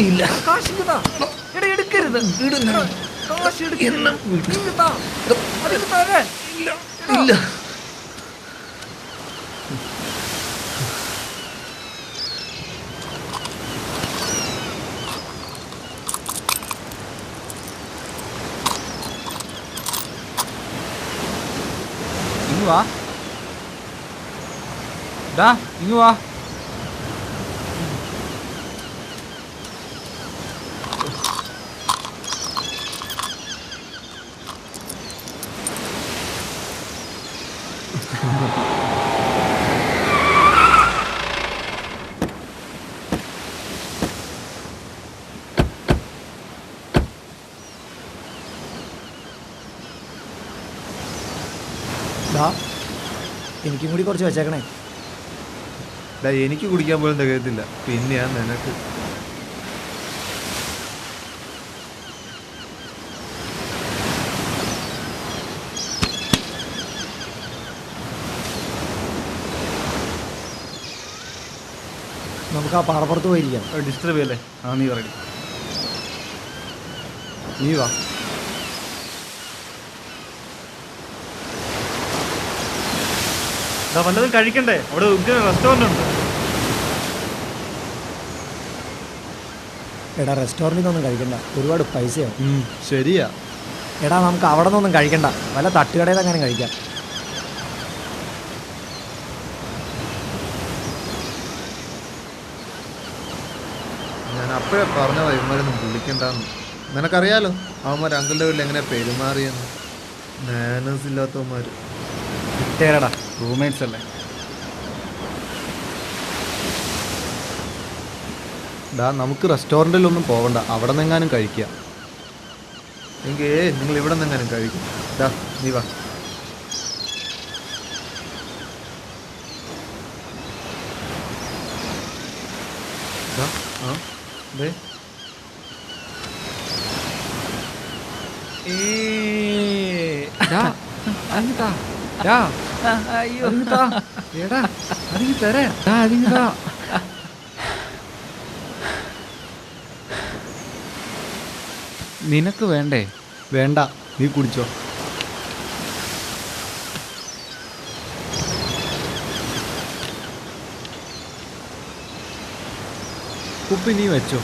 ഇല്ല, എടുക്കരുത്. ഇല്ല. ഇങ്ങ് വാ, ഇങ്ങ് വാ. എനിക്കും കൂടി കുറച്ച് വെച്ചേക്കണേ. എനിക്ക് കുടിക്കാൻ പോലും തികയത്തില്ല, പിന്നെയാ നിനക്ക്. നമുക്ക് ആ പാറപ്പുറത്ത് പോയിരിക്കാം. ഡിസ്റ്റർബ് ചെയ്യല്ലേ? നീ പറയടി, നീ വാ. വല്ലതും കഴിക്കണ്ടേ? അവിടെ റെസ്റ്റോറൻ്റ് ഉണ്ട്. എടാ, റെസ്റ്റോറൻറ്റിൽ നിന്നൊന്നും കഴിക്കണ്ട, ഒരുപാട് പൈസയാവും. ശരിയാ. എടാ, നമുക്ക് അവിടെ നിന്നൊന്നും കഴിക്കണ്ട, വല്ല തട്ടുകടയിൽ അങ്ങനെ കഴിക്കാം. ഞാൻ അപ്പോഴേ പറഞ്ഞതാ ഇവന്മാരൊന്നും വിളിക്കണ്ടെന്ന്. നിനക്കറിയാലോ അവന്മാർ അങ്കിളുടെ വീട്ടിൽ എങ്ങനെ പെരുമാറിയെന്ന്. മാനേഴ്സ് ഇല്ലാത്തവന്മാർ. കിട്ടേടാ, റൂംമേറ്റ്സ് അല്ലേ. നമുക്ക് റെസ്റ്റോറൻറ്റിലൊന്നും പോകണ്ട, അവിടെ നിന്നെങ്ങാനും കഴിക്കുക. എങ്കിൽ നിങ്ങൾ ഇവിടെ നിന്നെങ്ങാനും കഴിക്കും. നീ വാ. നിനക്ക് വേണ്ടേ? വേണ്ട, നീ കുടിച്ചോ. കുപ്പി നീ വെച്ചോ.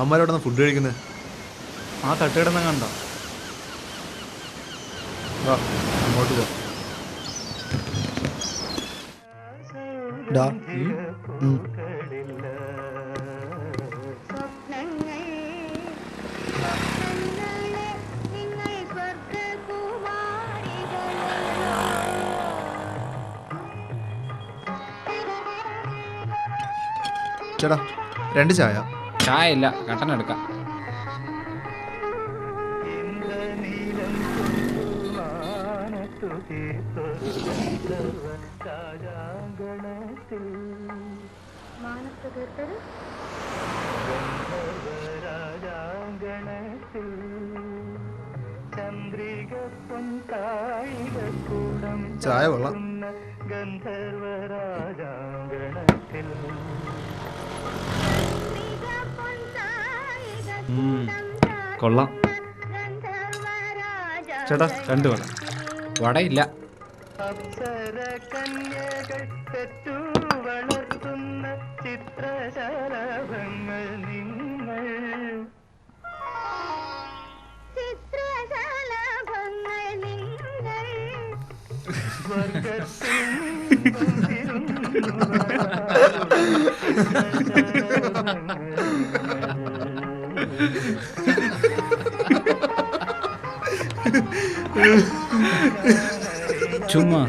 അമ്മരോടൊന്ന് ഫുഡ് കഴിക്കുന്നത്. ആ തട്ടുകിടന്ന കണ്ടോ? അങ്ങോട്ട് പോ. ചേട്ടാ, 2 ചായ. ചായ ഇല്ല, കട്ടൻ എടുക്കാം. ചായ കൊള്ളാം. കൊള്ളാം. ചേട്ടാ, 2 വട. വടയില്ല. ചുമ്മാ